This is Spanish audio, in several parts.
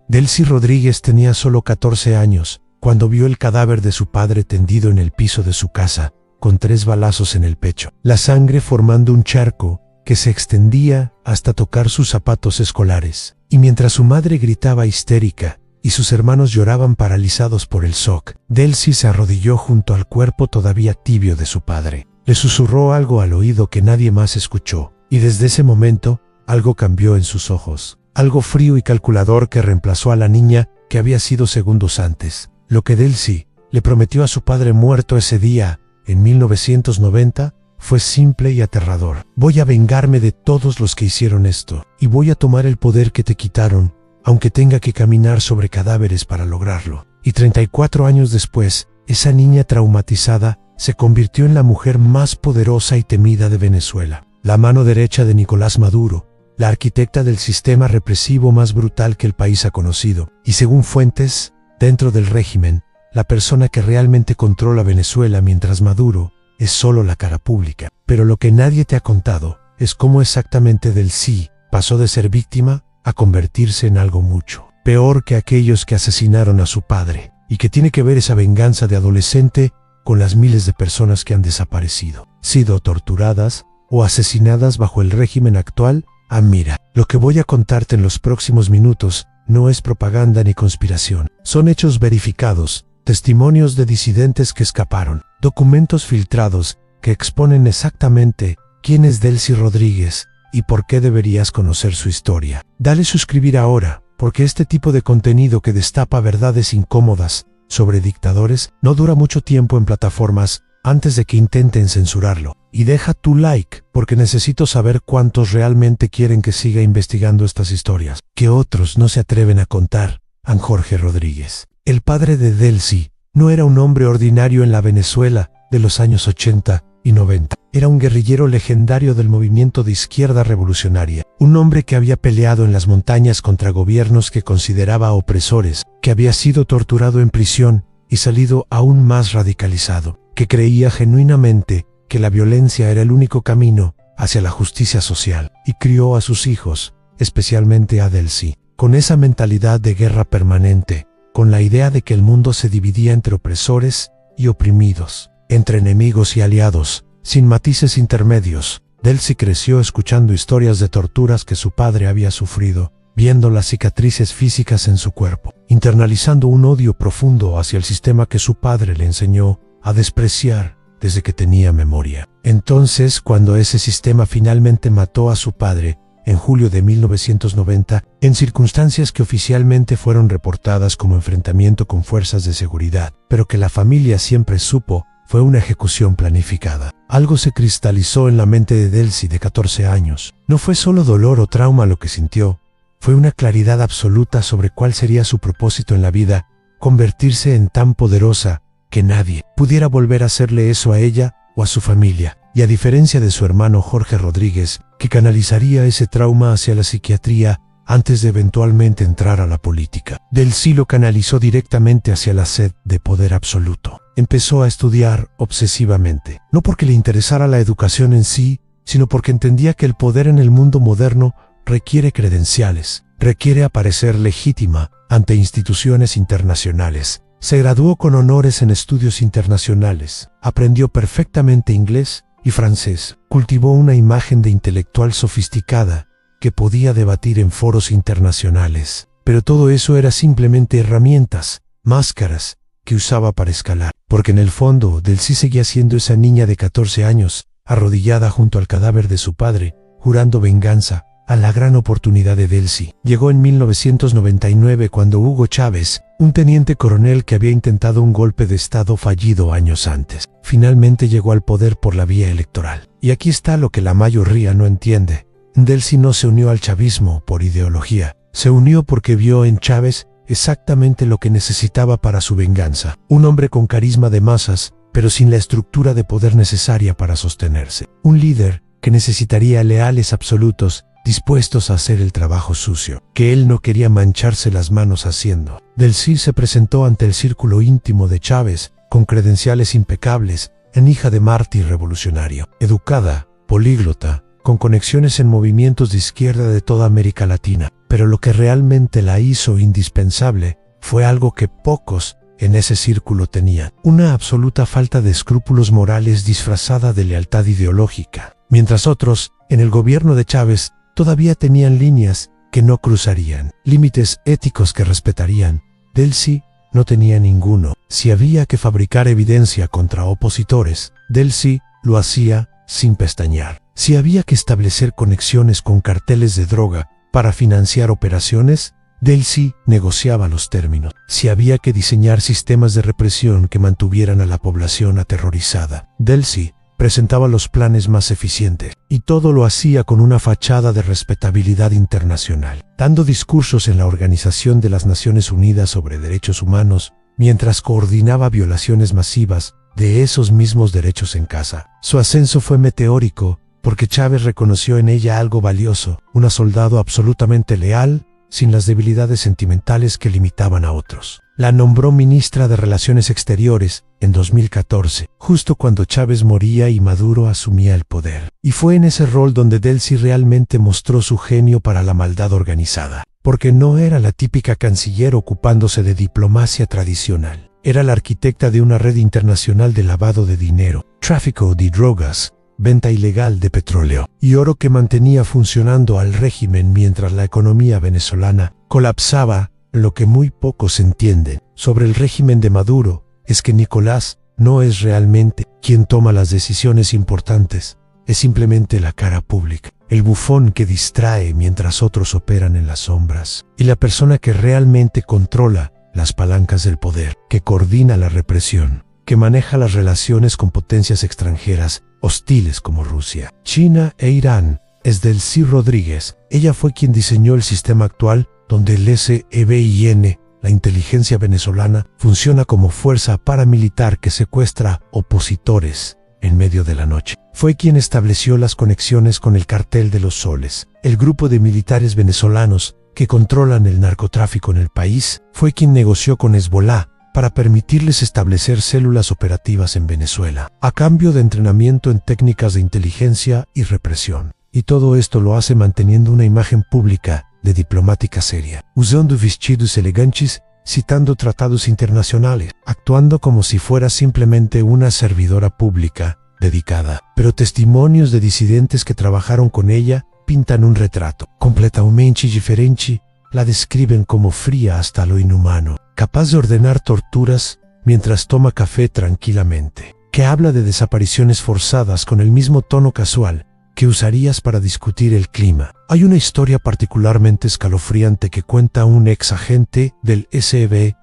Delcy Rodríguez tenía solo 14 años cuando vio el cadáver de su padre tendido en el piso de su casa, con 3 balazos en el pecho, la sangre formando un charco que se extendía hasta tocar sus zapatos escolares. Y mientras su madre gritaba histérica y sus hermanos lloraban paralizados por el shock, Delcy se arrodilló junto al cuerpo todavía tibio de su padre. Le susurró algo al oído que nadie más escuchó, y desde ese momento algo cambió en sus ojos, algo frío y calculador que reemplazó a la niña que había sido segundos antes. Lo que Delcy le prometió a su padre muerto ese día, en 1990, fue simple y aterrador. Voy a vengarme de todos los que hicieron esto, y voy a tomar el poder que te quitaron, aunque tenga que caminar sobre cadáveres para lograrlo. Y 34 años después, esa niña traumatizada se convirtió en la mujer más poderosa y temida de Venezuela, la mano derecha de Nicolás Maduro, la arquitecta del sistema represivo más brutal que el país ha conocido, y según fuentes, dentro del régimen, la persona que realmente controla Venezuela mientras Maduro es solo la cara pública. Pero lo que nadie te ha contado es cómo exactamente Delcy pasó de ser víctima a convertirse en algo mucho peor que aquellos que asesinaron a su padre, y que tiene que ver esa venganza de adolescente con las miles de personas que han desaparecido, sido torturadas o asesinadas bajo el régimen actual. Mira, lo que voy a contarte en los próximos minutos no es propaganda ni conspiración, son hechos verificados, testimonios de disidentes que escaparon, documentos filtrados que exponen exactamente quién es Delcy Rodríguez y por qué deberías conocer su historia. Dale suscribir ahora, porque este tipo de contenido que destapa verdades incómodas sobre dictadores no dura mucho tiempo en plataformas antes de que intenten censurarlo. Y deja tu like, porque necesito saber cuántos realmente quieren que siga investigando estas historias, que otros no se atreven a contar. Jorge Rodríguez, el padre de Delcy, no era un hombre ordinario en la Venezuela de los años 80 y 90. Era un guerrillero legendario del movimiento de izquierda revolucionaria, un hombre que había peleado en las montañas contra gobiernos que consideraba opresores, que había sido torturado en prisión y salido aún más radicalizado, que creía genuinamente que la violencia era el único camino hacia la justicia social, y crió a sus hijos, especialmente a Delcy, con esa mentalidad de guerra permanente, con la idea de que el mundo se dividía entre opresores y oprimidos, entre enemigos y aliados, sin matices intermedios. Delcy creció escuchando historias de torturas que su padre había sufrido, viendo las cicatrices físicas en su cuerpo, internalizando un odio profundo hacia el sistema que su padre le enseñó a despreciar desde que tenía memoria. Entonces, cuando ese sistema finalmente mató a su padre, en julio de 1990, en circunstancias que oficialmente fueron reportadas como enfrentamiento con fuerzas de seguridad, pero que la familia siempre supo fue una ejecución planificada. Algo se cristalizó en la mente de Delcy de 14 años. No fue solo dolor o trauma lo que sintió, fue una claridad absoluta sobre cuál sería su propósito en la vida, convertirse en tan poderosa que nadie pudiera volver a hacerle eso a ella o a su familia. Y a diferencia de su hermano Jorge Rodríguez, que canalizaría ese trauma hacia la psiquiatría antes de eventualmente entrar a la política, Delcy lo canalizó directamente hacia la sed de poder absoluto. Empezó a estudiar obsesivamente, no porque le interesara la educación en sí, sino porque entendía que el poder en el mundo moderno requiere credenciales, requiere aparecer legítima ante instituciones internacionales. Se graduó con honores en estudios internacionales, aprendió perfectamente inglés y francés, cultivó una imagen de intelectual sofisticada que podía debatir en foros internacionales. Pero todo eso era simplemente herramientas, máscaras, que usaba para escalar, porque en el fondo Delcy seguía siendo esa niña de 14 años, arrodillada junto al cadáver de su padre, jurando venganza. A la gran oportunidad de Delcy llegó en 1999 cuando Hugo Chávez, un teniente coronel que había intentado un golpe de estado fallido años antes, finalmente llegó al poder por la vía electoral. Y aquí está lo que la mayoría no entiende. Delcy no se unió al chavismo por ideología, se unió porque vio en Chávez exactamente lo que necesitaba para su venganza, un hombre con carisma de masas, pero sin la estructura de poder necesaria para sostenerse, un líder que necesitaría leales absolutos, dispuestos a hacer el trabajo sucio, que él no quería mancharse las manos haciendo. Delcy se presentó ante el círculo íntimo de Chávez, con credenciales impecables, en hija de mártir revolucionario, educada, políglota, con conexiones en movimientos de izquierda de toda América Latina. Pero lo que realmente la hizo indispensable fue algo que pocos en ese círculo tenían: una absoluta falta de escrúpulos morales disfrazada de lealtad ideológica. Mientras otros, en el gobierno de Chávez, todavía tenían líneas que no cruzarían, límites éticos que respetarían, Delcy no tenía ninguno. Si había que fabricar evidencia contra opositores, Delcy lo hacía sin pestañear. Si había que establecer conexiones con carteles de droga para financiar operaciones, Delcy negociaba los términos. Si había que diseñar sistemas de represión que mantuvieran a la población aterrorizada, Delcy presentaba los planes más eficientes, y todo lo hacía con una fachada de respetabilidad internacional, dando discursos en la Organización de las Naciones Unidas sobre Derechos Humanos, mientras coordinaba violaciones masivas de esos mismos derechos en casa. Su ascenso fue meteórico porque Chávez reconoció en ella algo valioso: una soldado absolutamente leal, sin las debilidades sentimentales que limitaban a otros. La nombró ministra de Relaciones Exteriores en 2014, justo cuando Chávez moría y Maduro asumía el poder. Y fue en ese rol donde Delcy realmente mostró su genio para la maldad organizada, porque no era la típica canciller ocupándose de diplomacia tradicional. Era la arquitecta de una red internacional de lavado de dinero, tráfico de drogas, venta ilegal de petróleo y oro, que mantenía funcionando al régimen mientras la economía venezolana colapsaba. Lo que muy pocos entienden sobre el régimen de Maduro es que Nicolás no es realmente quien toma las decisiones importantes, es simplemente la cara pública, el bufón que distrae mientras otros operan en las sombras, y la persona que realmente controla las palancas del poder, que coordina la represión, que maneja las relaciones con potencias extranjeras hostiles como Rusia, China e Irán, es Delcy Rodríguez. Ella fue quien diseñó el sistema actual donde el SEBIN, la inteligencia venezolana, funciona como fuerza paramilitar que secuestra opositores en medio de la noche. Fue quien estableció las conexiones con el Cartel de los Soles, el grupo de militares venezolanos que controlan el narcotráfico en el país. Fue quien negoció con Hezbolá para permitirles establecer células operativas en Venezuela, a cambio de entrenamiento en técnicas de inteligencia y represión. Y todo esto lo hace manteniendo una imagen pública de diplomática seria, usando vestidos elegantes, citando tratados internacionales, actuando como si fuera simplemente una servidora pública dedicada. Pero testimonios de disidentes que trabajaron con ella pintan un retrato completamente diferente. La describen como fría hasta lo inhumano, capaz de ordenar torturas mientras toma café tranquilamente, que habla de desapariciones forzadas con el mismo tono casual que usarías para discutir el clima. Hay una historia particularmente escalofriante que cuenta un ex agente del SEBIN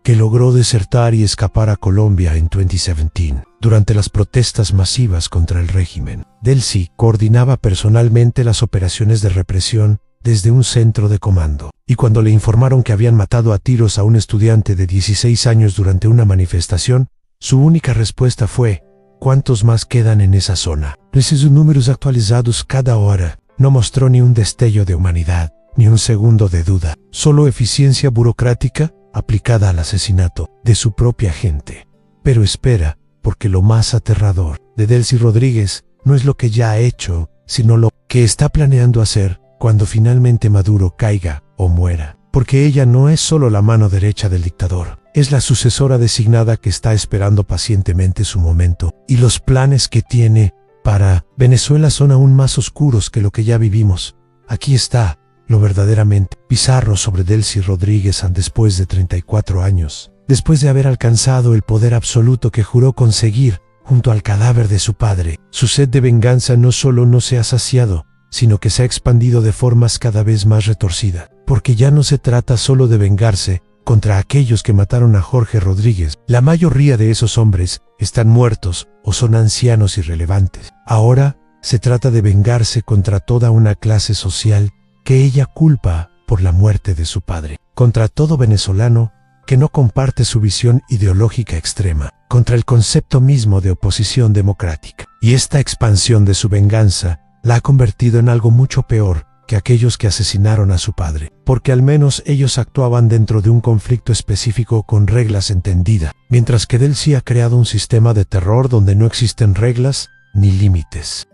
que logró desertar y escapar a Colombia en 2017 durante las protestas masivas contra el régimen. Delcy coordinaba personalmente las operaciones de represión desde un centro de comando, y cuando le informaron que habían matado a tiros a un estudiante de 16 años durante una manifestación, su única respuesta fue: ¿cuántos más quedan en esa zona? Preciso números actualizados cada hora. No mostró ni un destello de humanidad, ni un segundo de duda, solo eficiencia burocrática aplicada al asesinato de su propia gente. Pero espera, porque lo más aterrador de Delcy Rodríguez no es lo que ya ha hecho, sino lo que está planeando hacer cuando finalmente Maduro caiga o muera. Porque ella no es solo la mano derecha del dictador, es la sucesora designada que está esperando pacientemente su momento, y los planes que tiene para Venezuela son aún más oscuros que lo que ya vivimos. Aquí está lo verdaderamente bizarro sobre Delcy Rodríguez después de 34 años, después de haber alcanzado el poder absoluto que juró conseguir junto al cadáver de su padre. Su sed de venganza no solo no se ha saciado, sino que se ha expandido de formas cada vez más retorcidas, porque ya no se trata solo de vengarse contra aquellos que mataron a Jorge Rodríguez. La mayoría de esos hombres están muertos o son ancianos irrelevantes. Ahora se trata de vengarse contra toda una clase social que ella culpa por la muerte de su padre, contra todo venezolano que no comparte su visión ideológica extrema, contra el concepto mismo de oposición democrática. Y esta expansión de su venganza la ha convertido en algo mucho peor que aquellos que asesinaron a su padre, porque al menos ellos actuaban dentro de un conflicto específico con reglas entendidas, mientras que Delcy ha creado un sistema de terror donde no existen reglas ni límites.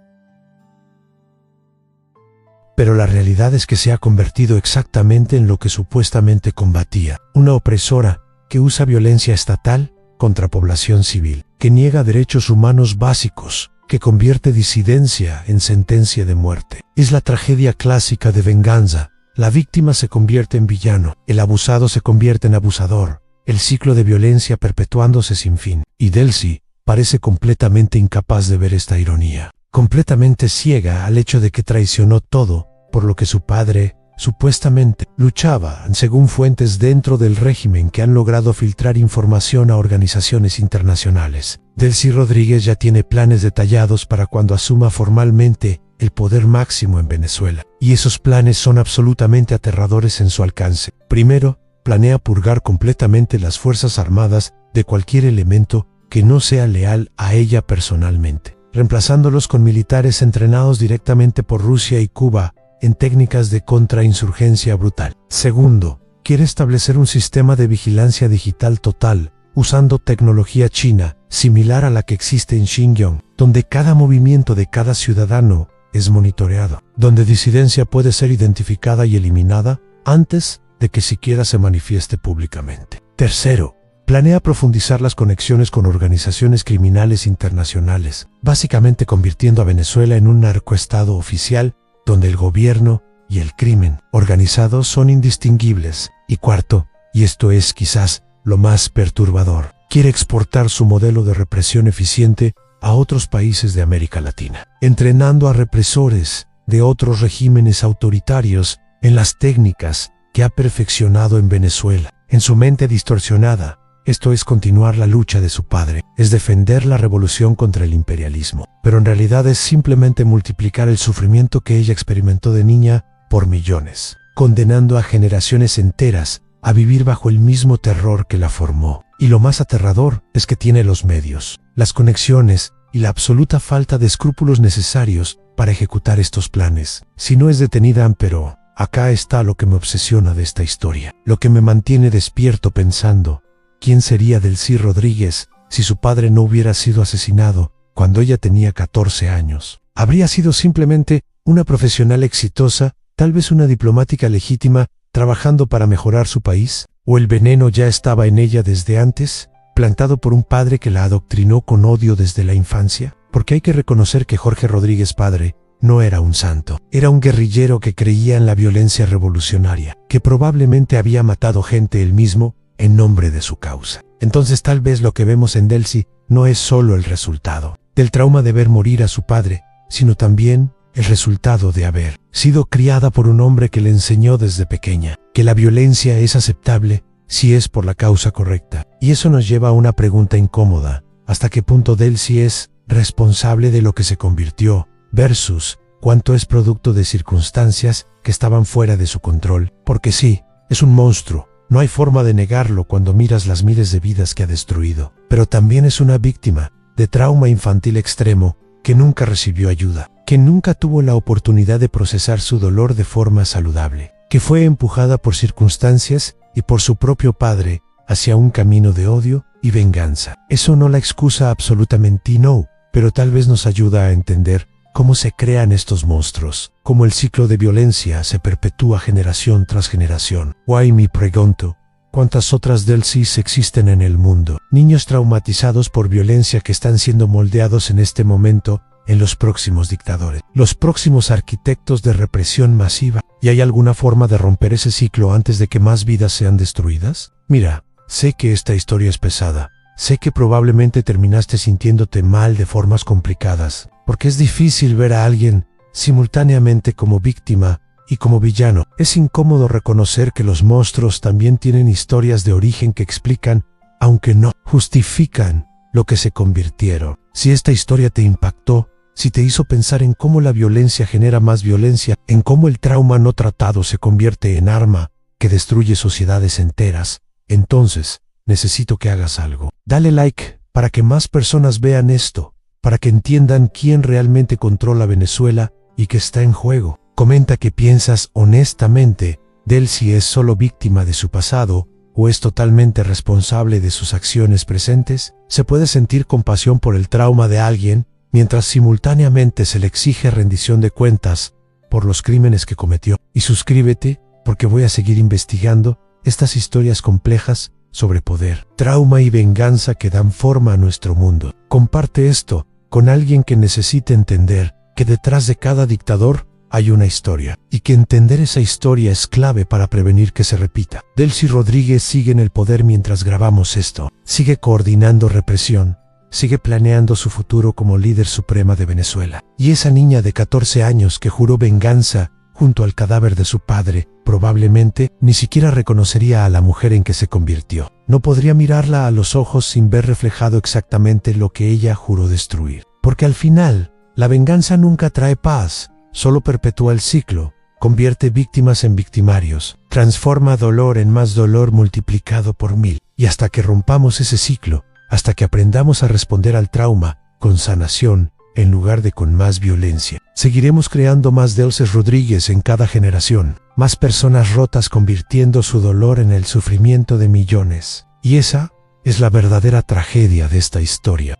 pero la realidad es que se ha convertido exactamente en lo que supuestamente combatía, una opresora que usa violencia estatal contra población civil, que niega derechos humanos básicos, que convierte disidencia en sentencia de muerte. Es la tragedia clásica de venganza. La víctima se convierte en villano, el abusado se convierte en abusador, el ciclo de violencia perpetuándose sin fin. Y Delcy parece completamente incapaz de ver esta ironía, completamente ciega al hecho de que traicionó todo por lo que su padre supuestamente luchaba, según fuentes dentro del régimen que han logrado filtrar información a organizaciones internacionales. Delcy Rodríguez ya tiene planes detallados para cuando asuma formalmente el poder máximo en Venezuela, y esos planes son absolutamente aterradores en su alcance. Primero, planea purgar completamente las Fuerzas Armadas de cualquier elemento que no sea leal a ella personalmente, reemplazándolos con militares entrenados directamente por Rusia y Cuba en técnicas de contrainsurgencia brutal. Segundo, quiere establecer un sistema de vigilancia digital total, usando tecnología china, similar a la que existe en Xinjiang, donde cada movimiento de cada ciudadano es monitoreado, donde disidencia puede ser identificada y eliminada antes de que siquiera se manifieste públicamente. Tercero, planea profundizar las conexiones con organizaciones criminales internacionales, básicamente convirtiendo a Venezuela en un narcoestado oficial donde el gobierno y el crimen organizado son indistinguibles. Y cuarto, y esto es quizás lo más perturbador, quiere exportar su modelo de represión eficiente a otros países de América Latina, entrenando a represores de otros regímenes autoritarios en las técnicas que ha perfeccionado en Venezuela. En su mente distorsionada, esto es continuar la lucha de su padre, es defender la revolución contra el imperialismo, pero en realidad es simplemente multiplicar el sufrimiento que ella experimentó de niña por millones, condenando a generaciones enteras a vivir bajo el mismo terror que la formó. Y lo más aterrador es que tiene los medios, las conexiones y la absoluta falta de escrúpulos necesarios para ejecutar estos planes. Si no es detenida, pero acá está lo que me obsesiona de esta historia, lo que me mantiene despierto pensando, ¿quién sería Delcy Rodríguez si su padre no hubiera sido asesinado cuando ella tenía 14 años? ¿Habría sido simplemente una profesional exitosa, tal vez una diplomática legítima, trabajando para mejorar su país? ¿O el veneno ya estaba en ella desde antes, plantado por un padre que la adoctrinó con odio desde la infancia? Porque hay que reconocer que Jorge Rodríguez padre no era un santo, era un guerrillero que creía en la violencia revolucionaria, que probablemente había matado gente él mismo en nombre de su causa. Entonces tal vez lo que vemos en Delcy no es solo el resultado del trauma de ver morir a su padre, sino también el resultado de haber sido criada por un hombre que le enseñó desde pequeña que la violencia es aceptable si es por la causa correcta. Y eso nos lleva a una pregunta incómoda: ¿hasta qué punto Delcy es responsable de lo que se convirtió versus cuánto es producto de circunstancias que estaban fuera de su control? Porque sí, es un monstruo. No hay forma de negarlo cuando miras las miles de vidas que ha destruido, pero también es una víctima de trauma infantil extremo que nunca recibió ayuda, que nunca tuvo la oportunidad de procesar su dolor de forma saludable, que fue empujada por circunstancias y por su propio padre hacia un camino de odio y venganza. Eso no la excusa absolutamente, no, pero tal vez nos ayuda a entender cómo se crean estos monstruos, cómo el ciclo de violencia se perpetúa generación tras generación. Guay, me pregunto, ¿cuántas otras Delcys existen en el mundo? Niños traumatizados por violencia que están siendo moldeados en este momento en los próximos dictadores, los próximos arquitectos de represión masiva. ¿Y hay alguna forma de romper ese ciclo antes de que más vidas sean destruidas? Mira, sé que esta historia es pesada. Sé que probablemente terminaste sintiéndote mal de formas complicadas, porque es difícil ver a alguien simultáneamente como víctima y como villano. Es incómodo reconocer que los monstruos también tienen historias de origen que explican, aunque no justifican, lo que se convirtieron. Si esta historia te impactó, si te hizo pensar en cómo la violencia genera más violencia, en cómo el trauma no tratado se convierte en arma que destruye sociedades enteras, entonces necesito que hagas algo. Dale like para que más personas vean esto, para que entiendan quién realmente controla Venezuela y qué está en juego. Comenta qué piensas honestamente. Delcy es solo víctima de su pasado o es totalmente responsable de sus acciones presentes. Se puede sentir compasión por el trauma de alguien mientras simultáneamente se le exige rendición de cuentas por los crímenes que cometió. Y suscríbete, porque voy a seguir investigando estas historias complejas sobre poder, trauma y venganza que dan forma a nuestro mundo. Comparte esto con alguien que necesite entender que detrás de cada dictador hay una historia, y que entender esa historia es clave para prevenir que se repita. Delcy Rodríguez sigue en el poder mientras grabamos esto. Sigue coordinando represión. Sigue planeando su futuro como líder suprema de Venezuela. Y esa niña de 14 años que juró venganza junto al cadáver de su padre, probablemente ni siquiera reconocería a la mujer en que se convirtió. No podría mirarla a los ojos sin ver reflejado exactamente lo que ella juró destruir. Porque al final, la venganza nunca trae paz, solo perpetúa el ciclo, convierte víctimas en victimarios, transforma dolor en más dolor multiplicado por 1000. Y hasta que rompamos ese ciclo, hasta que aprendamos a responder al trauma con sanación, en lugar de con más violencia, seguiremos creando más Delcy Rodríguez en cada generación, más personas rotas convirtiendo su dolor en el sufrimiento de millones. Y esa es la verdadera tragedia de esta historia.